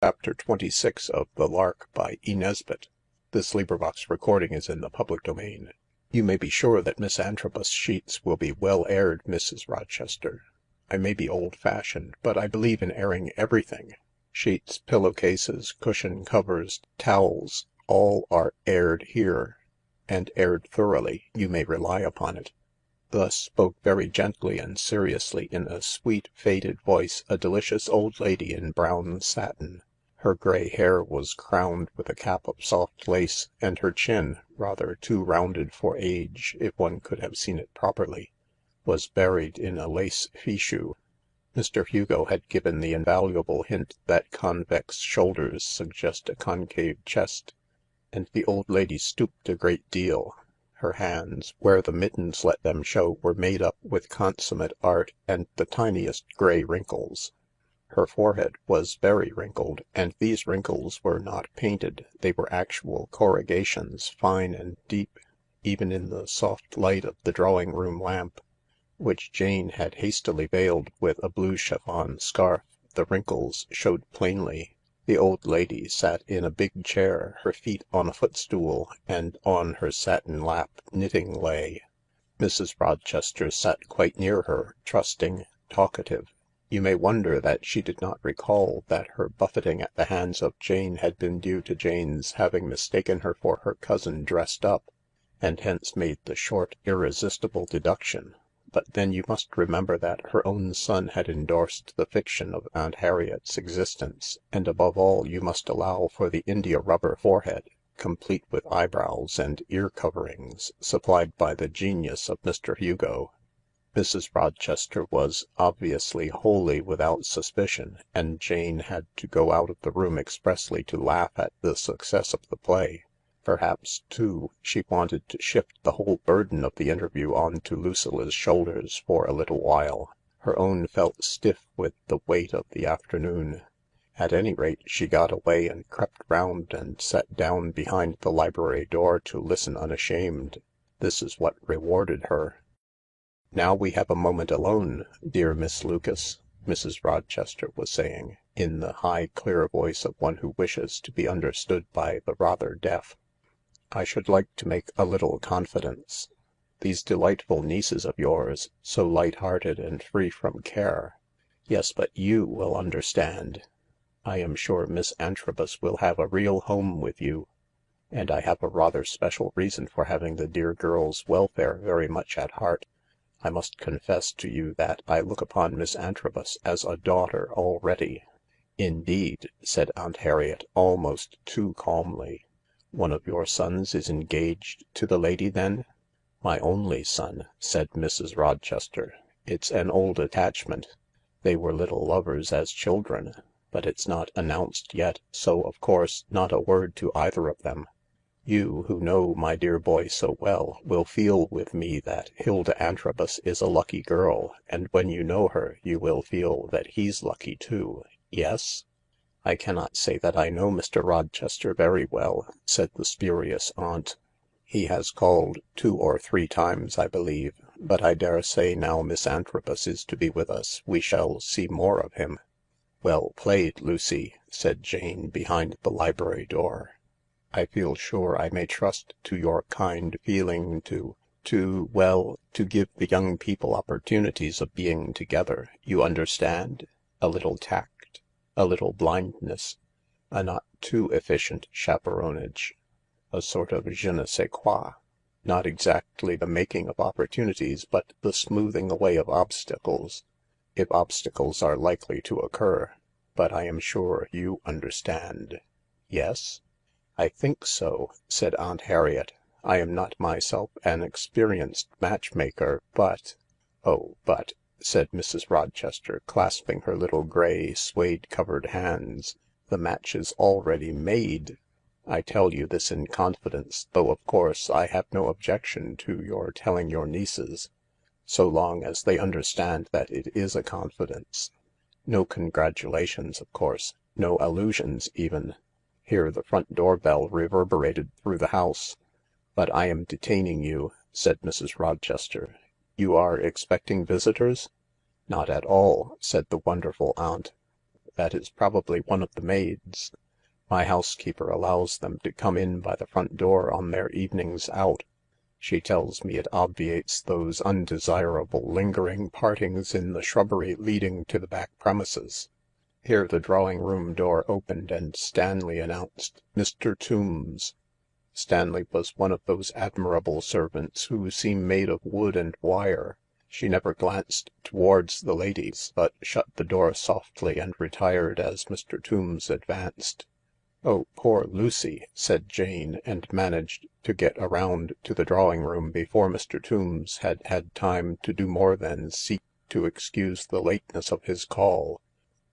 Chapter 26 of The Lark by E. Nesbit. Recording is in the public domain. You may be sure that Miss Antrobus' sheets will be well aired, Mrs. Rochester. I may be old-fashioned, but I believe in airing everything. Sheets, pillow-cases, cushion-covers, towels, all are aired here, and aired thoroughly, you may rely upon it. Thus spoke very gently and seriously in a sweet, faded voice a delicious old lady in brown satin. Her grey hair was crowned with a cap of soft lace, and her chin, rather too rounded for age if one could have seen it properly, was buried in a lace fichu. Mr. Hugo had given the invaluable hint that convex shoulders suggest a concave chest, and the old lady stooped a great deal. Her hands, where the mittens let them show, were made up with consummate art and the tiniest grey wrinkles. Her forehead was very wrinkled, and these wrinkles were not painted, they were actual corrugations, fine and deep, even in the soft light of the drawing-room lamp, which Jane had hastily veiled with a blue chiffon scarf. The wrinkles showed plainly. The old lady sat in a big chair, her feet on a footstool, and on her satin lap knitting lay. Mrs. Rochester sat quite near her, trusting, talkative. You may wonder that she did not recall that her buffeting at the hands of Jane had been due to Jane's having mistaken her for her cousin dressed up, and hence made the short, irresistible deduction. But then you must remember that her own son had endorsed the fiction of Aunt Harriet's existence, and above all you must allow for the india-rubber forehead, complete with eyebrows and ear-coverings, supplied by the genius of Mr. Hugo. Mrs. Rochester was obviously wholly without suspicion, and Jane had to go out of the room expressly to laugh at the success of the play. Perhaps, too, she wanted to shift the whole burden of the interview on to Lucilla's shoulders for a little while. Her own felt stiff with the weight of the afternoon. At any rate, she got away and crept round and sat down behind the library door to listen unashamed. This is what rewarded her. "Now we have a moment alone, dear Miss Lucas," Mrs. Rochester was saying, in the high, clear voice of one who wishes to be understood by the rather deaf. "I should like to make a little confidence. These delightful nieces of yours, so light-hearted and free from care. Yes, but you will understand. I am sure Miss Antrobus will have a real home with you, and I have a rather special reason for having the dear girl's welfare very much at heart. I must confess to you that I look upon Miss Antrobus as a daughter already." "Indeed," said Aunt Harriet, almost too calmly. "One of your sons is engaged to the lady, then?" "My only son," said Mrs. Rochester. "It's an old attachment. They were little lovers as children, but it's not announced yet, so, of course, not a word to either of them. You, who know my dear boy so well, will feel with me that Hilda Antrobus is a lucky girl, and when you know her you will feel that he's lucky too. Yes?" "I cannot say that I know Mr. Rochester very well," said the spurious aunt. "He has called 2 or 3 times, I believe, but I daresay now Miss Antrobus is to be with us we shall see more of him." "Well played, Lucy," said Jane behind the library door. "I feel sure I may trust to your kind feeling to give the young people opportunities of being together, you understand? A little tact, a little blindness, a not too efficient chaperonage, a sort of je ne sais quoi. Not exactly the making of opportunities, but the smoothing away of obstacles, if obstacles are likely to occur. But I am sure you understand. Yes?" "I think so," said Aunt Harriet. "I am not myself an experienced matchmaker, but—" "Oh, but," said Mrs. Rochester, clasping her little grey, suede-covered hands, "the match is already made. I tell you this in confidence, though of course I have no objection to your telling your nieces, so long as they understand that it is a confidence. No congratulations, of course, no allusions even." Here the front door bell reverberated through the house. "But I am detaining you," said Mrs. Rochester. "You are expecting visitors?" "Not at all," said the wonderful aunt. that is probably one of the maids. My housekeeper allows them to come in by the front door on their evenings out. She tells me it obviates those undesirable lingering partings in the shrubbery leading to the back premises." Here the drawing-room door opened and Stanley announced, "Mr. Tombs." Stanley was one of those admirable servants who seem made of wood and wire. She never glanced towards the ladies, but shut the door softly and retired as Mr. Tombs advanced. "Oh, poor Lucy," said Jane, and managed to get around to the drawing-room before Mr. Tombs had had time to do more than seek to excuse the lateness of his call.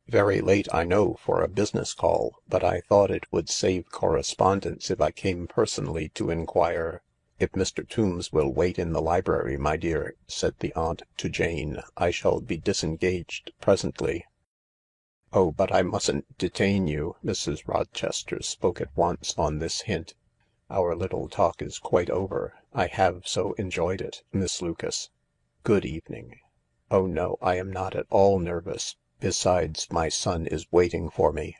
"Very late, I know, for a business call, but I thought it would save correspondence if I came personally to inquire." "If Mr. Tombs will wait in the library, my dear," said the aunt to Jane, "I shall be disengaged presently." "Oh, but I mustn't detain you." Mrs. Rochester spoke at once on this hint. "Our little talk is quite over. I have so enjoyed it, Miss Lucas. Good evening." "Oh no, I am not at all nervous. Besides, my son is waiting for me."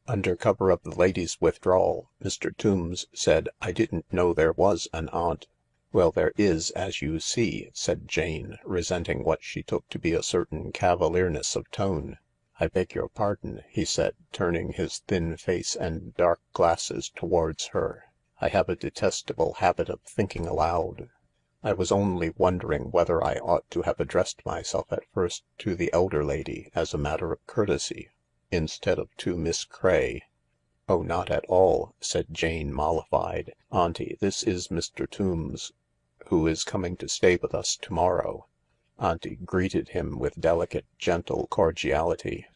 Under cover of the ladies' withdrawal, Mr. Tombs said, "I didn't know there was an aunt." "Well, there is, as you see," said Jane, resenting what she took to be a certain cavalierness of tone. "I beg your pardon," he said, turning his thin face and dark glasses towards her. "I have a detestable habit of thinking aloud. I was only wondering whether I ought to have addressed myself at first to the elder lady, as a matter of courtesy, instead of to Miss Craye." "Oh, not at all," said Jane, mollified. "Auntie, this is Mr. Tombs, who is coming to stay with us to-morrow." Auntie greeted him with delicate, gentle cordiality.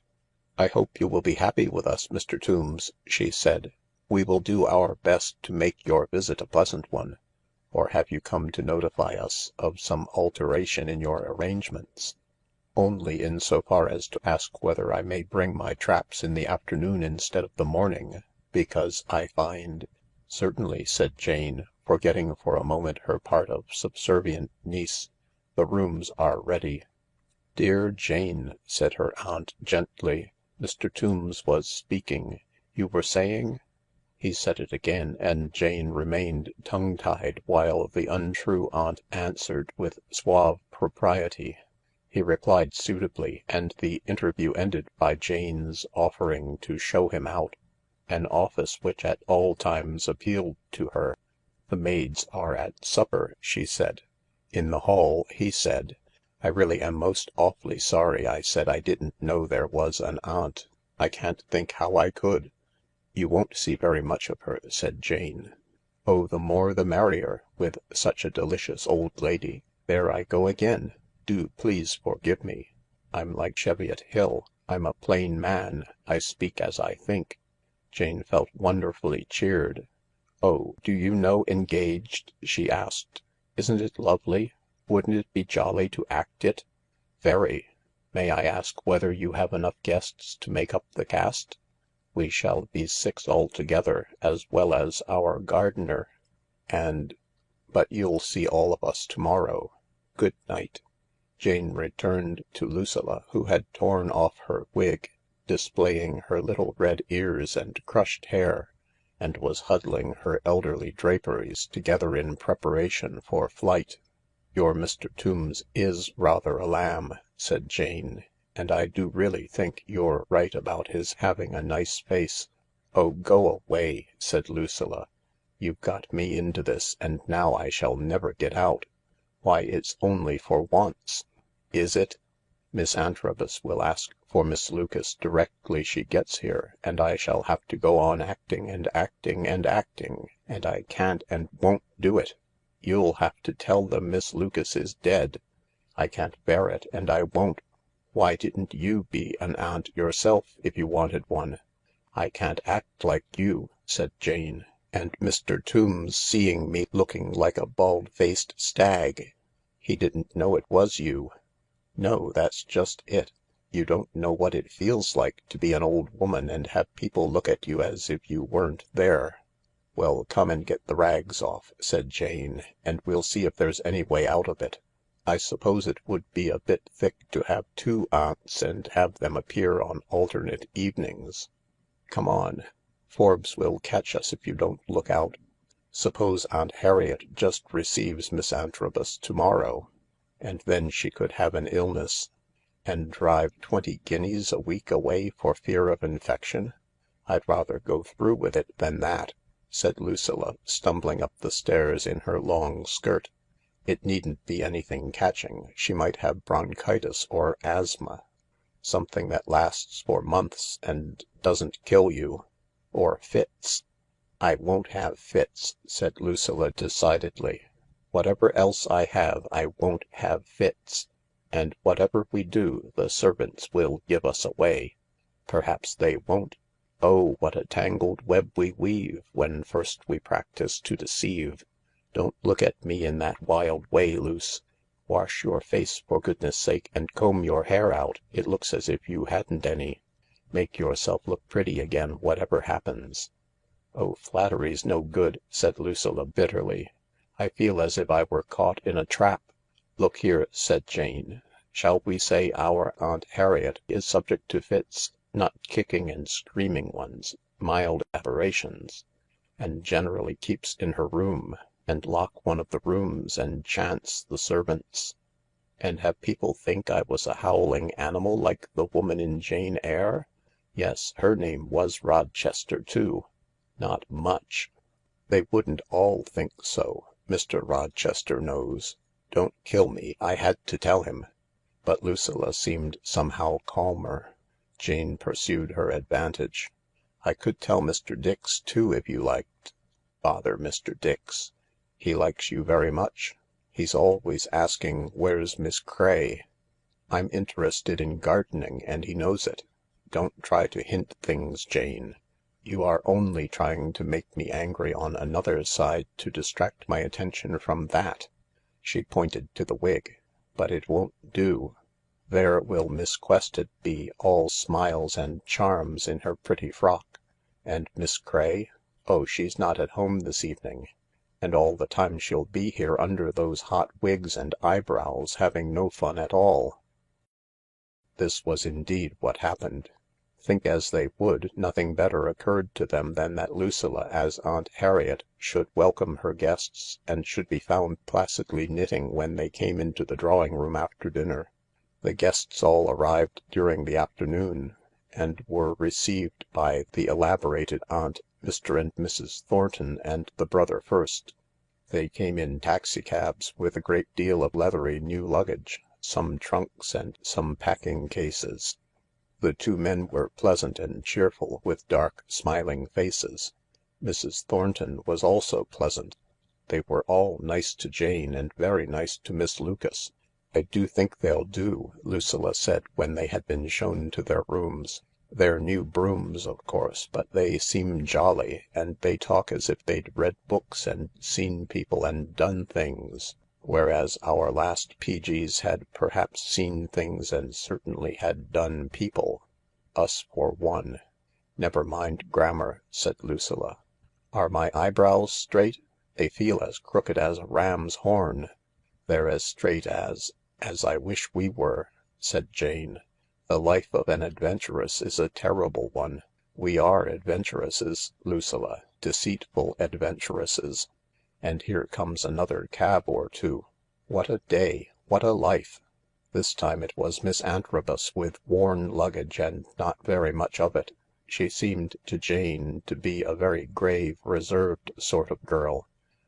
"I hope you will be happy with us, Mr. Tombs," she said. "We will do our best to make your visit a pleasant one. Or have you come to notify us of some alteration in your arrangements?" "Only in so far as to ask whether I may bring my traps in the afternoon instead of the morning, because I find—" "Certainly," said Jane, forgetting for a moment her part of subservient niece. "The rooms are ready." "Dear Jane," said her aunt gently, "Mr. Tombs was speaking. You were saying—" He said it again, and Jane remained tongue-tied while the untrue aunt answered with suave propriety. He replied suitably, and the interview ended by Jane's offering to show him out, an office which at all times appealed to her. "The maids are at supper," she said. In the hall he said, "I really am most awfully sorry I said I didn't know there was an aunt. I can't think how I could." "You won't see very much of her," said Jane. "Oh, the more the merrier, with such a delicious old lady. There I go again. Do please forgive me. I'm like Cheviot Hill. I'm a plain man. I speak as I think." Jane felt wonderfully cheered. "Oh, do you know Engaged?" she asked. "Isn't it lovely? Wouldn't it be jolly to act it?" "Very. May I ask whether you have enough guests to make up the cast?" "We shall be 6 altogether, as well as our gardener. And— but you'll see all of us to-morrow. Good night." Jane returned to Lucilla, who had torn off her wig, displaying her little red ears and crushed hair, and was huddling her elderly draperies together in preparation for flight. "Your Mr. Tombs is rather a lamb," said Jane, "and I do really think you're right about his having a nice face." "Oh, go away," said Lucilla. "You've got me into this, and now I shall never get out. Why, it's only for once." "Is it? Miss Antrobus will ask for Miss Lucas directly she gets here, and I shall have to go on acting and acting and acting, and I can't and won't do it. You'll have to tell them Miss Lucas is dead. I can't bear it, and I won't. Why didn't you be an aunt yourself if you wanted one?" "I can't act like you," said Jane, "and Mr. Tombs seeing me looking like a bald-faced stag. He didn't know it was you." "No, that's just it. You don't know what it feels like to be an old woman and have people look at you as if you weren't there." "Well, come and get the rags off," said Jane, "and we'll see if there's any way out of it." I suppose it would be a bit thick to have two aunts and have them appear on alternate evenings. Come on. Forbes will catch us if you don't look out. Suppose Aunt Harriet just receives Miss Antrobus to-morrow, and then she could have an illness. And drive 20 guineas a week away for fear of infection. I'd rather go through with it than that," said Lucilla, stumbling up the stairs in her long skirt. "It needn't be anything catching. She might have bronchitis or asthma. Something that lasts for months and doesn't kill you. Or fits." "I won't have fits," said Lucilla decidedly. "Whatever else I have, I won't have fits. And whatever we do, the servants will give us away." "Perhaps they won't. Oh, what a tangled web we weave when first we practise to deceive. Don't look at me in that wild way, Luce. Wash your face for goodness sake and comb your hair out. It looks as if you hadn't any. Make yourself look pretty again, whatever happens." "Oh, flattery's no good," said Lucilla bitterly. "I feel as if I were caught in a trap." "Look here," said Jane. "Shall we say our Aunt Harriet is subject to fits, not kicking and screaming ones, mild aberrations, and generally keeps in her room, and lock one of the rooms and chance the servants, and have people think I was a howling animal like the woman in Jane Eyre? Yes, her name was Rochester too. Not much. They wouldn't all think so. Mr. Rochester knows. Don't kill me, I had to tell him." But Lucilla seemed somehow calmer. Jane pursued her advantage. "I could tell Mr. Dix too, if you liked." "Bother Mr. Dix. He likes you very much. He's always asking where's Miss Craye. I'm interested in gardening and he knows it. Don't try to hint things, Jane. You are only trying to make me angry on another side to distract my attention from that." She pointed to the wig. "But it won't do. There will Miss Quested be, all smiles and charms in her pretty frock. And Miss Craye? Oh, she's not at home this evening. And all the time she'll be here under those hot wigs and eyebrows, having no fun at all." This was indeed what happened. Think as they would, nothing better occurred to them than that Lucilla, as Aunt Harriet, should welcome her guests, and should be found placidly knitting when they came into the drawing-room after dinner. The guests all arrived during the afternoon, and were received by the elaborated aunt, Mr. and Mrs. Thornton, and the brother first. They came in taxicabs with a great deal of leathery new luggage, some trunks and some packing cases. The two men were pleasant and cheerful, with dark, smiling faces. Mrs. Thornton was also pleasant. They were all nice to Jane and very nice to Miss Lucas. "I do think they'll do," Lucilla said when they had been shown to their rooms. "They're new brooms, of course, but they seem jolly, and they talk as if they'd read books and seen people and done things, whereas our last P.G.'s had perhaps seen things and certainly had done people. Us for one." "Never mind grammar," said Lucilla. "Are my eyebrows straight? They feel as crooked as a ram's horn." "They're as straight as I wish we were," said Jane. "The life of an adventuress is a terrible one. We are adventuresses, Lucilla, deceitful adventuresses. And here comes another cab or two. What a day, what a life." This time it was Miss Antrobus with worn luggage and not very much of it. She seemed to Jane to be a very grave, reserved sort of girl,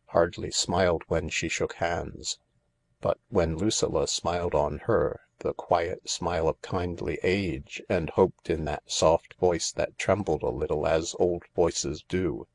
hardly smiled when she shook hands. But when Lucilla smiled on her, the quiet smile of kindly age, and hoped in that soft voice that trembled a little as old voices do,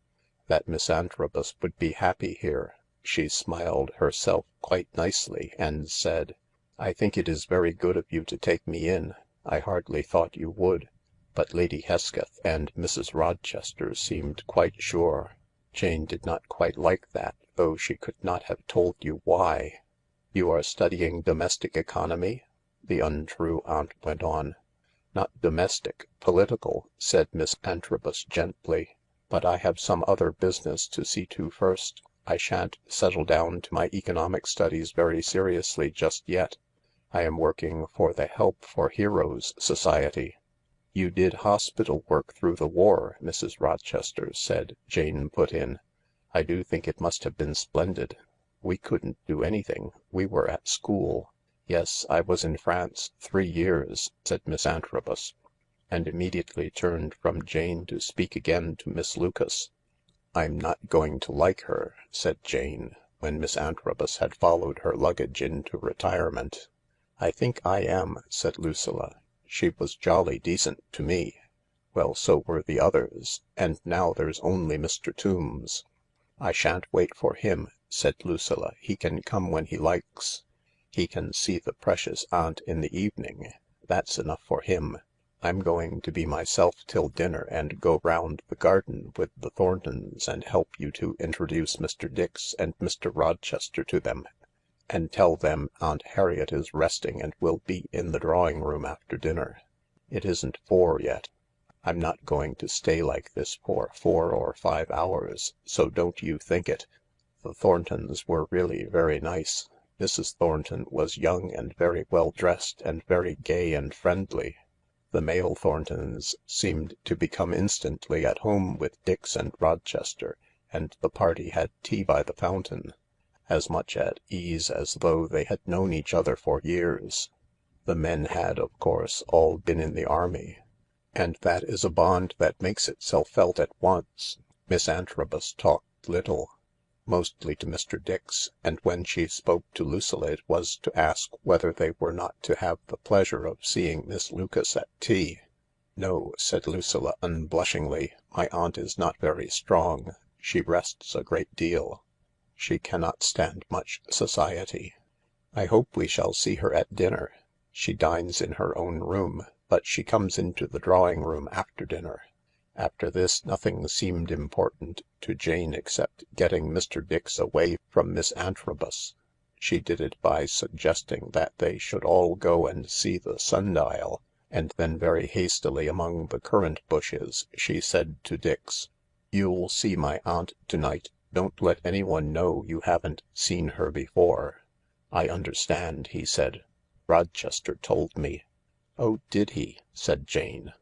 that Miss Antrobus would be happy here, she smiled herself quite nicely and said, "I think it is very good of you to take me in. I hardly thought you would." But Lady Hesketh and Mrs. Rochester seemed quite sure. Jane did not quite like that, though she could not have told you why. "You are studying domestic economy?" the untrue aunt went on. "Not domestic, political," said Miss Antrobus gently. "But I have some other business to see to first. I shan't settle down to my economic studies very seriously just yet. I am working for the Help for Heroes Society." " You did hospital work through the war," Mrs. Rochester said, Jane put in. " I do think it must have been splendid." " We couldn't do anything. We were at school." " Yes, I was in France 3 years," said Miss Antrobus, and immediately turned from Jane to speak again to Miss Lucas. " I'm not going to like her," said Jane, when Miss Antrobus had followed her luggage into retirement. " I think I am," said Lucilla. " She was jolly decent to me." " Well, so were the others. And now there's only Mr. Tombs." " I shan't wait for him," said Lucilla. " He can come when he likes. He can see the precious aunt in the evening. That's enough for him. I'm going to be myself till dinner and go round the garden with the Thorntons and help you to introduce Mr. Dix and Mr. Rochester to them, and tell them Aunt Harriet is resting and will be in the drawing room after dinner. It isn't 4 yet. I'm not going to stay like this for 4 or 5 hours, so don't you think it. The Thorntons were really very nice. Mrs. Thornton was young and very well dressed and very gay and friendly. The male Thorntons seemed to become instantly at home with Dix and Rochester, and the party had tea by the fountain, as much at ease as though they had known each other for years. The men had, of course, all been in the army, and that is a bond that makes itself felt at once. Miss Antrobus talked little, mostly to Mr. Dix, and when she spoke to Lucilla it was to ask whether they were not to have the pleasure of seeing Miss Lucas at tea. " No," said Lucilla unblushingly, " my aunt is not very strong. She rests a great deal. She cannot stand much society. I hope we shall see her at dinner. She dines in her own room, but she comes into the drawing room after dinner." After this nothing seemed important to Jane except getting Mr. Dix away from Miss Antrobus. She did it by suggesting that they should all go and see the sundial, and then very hastily among the currant bushes she said to Dix, " You'll see my aunt to night. Don't let anyone know you haven't seen her before." " I understand," he said. " Rochester told me." " Oh, did he ?" said Jane.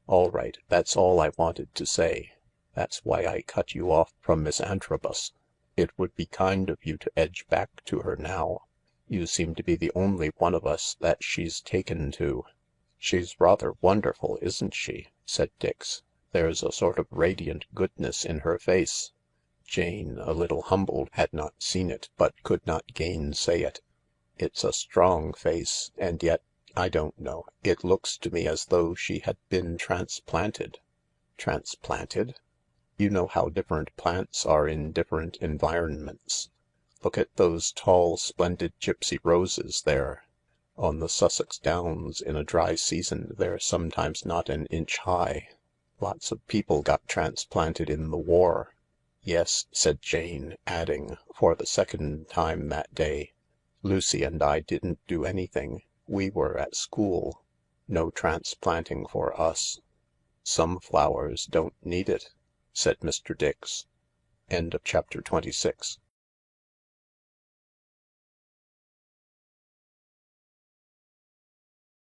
"All right, that's all I wanted to say. That's why I cut you off from Miss Antrobus. It would be kind of you to edge back to her now. You seem to be the only one of us that she's taken to." " She's rather wonderful, isn't she ?" said Dix. " There's a sort of radiant goodness in her face." Jane, a little humbled, had not seen it, but could not gainsay it. " It's a strong face, and yet, I don't know, it looks to me as though she had been transplanted." "Transplanted?" " You know how different plants are in different environments. Look at those tall, splendid gypsy roses there. On the Sussex Downs in a dry season they're sometimes not an inch high. Lots of people got transplanted in the war." "Yes," said Jane, adding, for the second time that day, "Lucy and I didn't do anything. We were at school. No transplanting for us." " Some flowers don't need it," said Mr. Dix. CHAPTER 27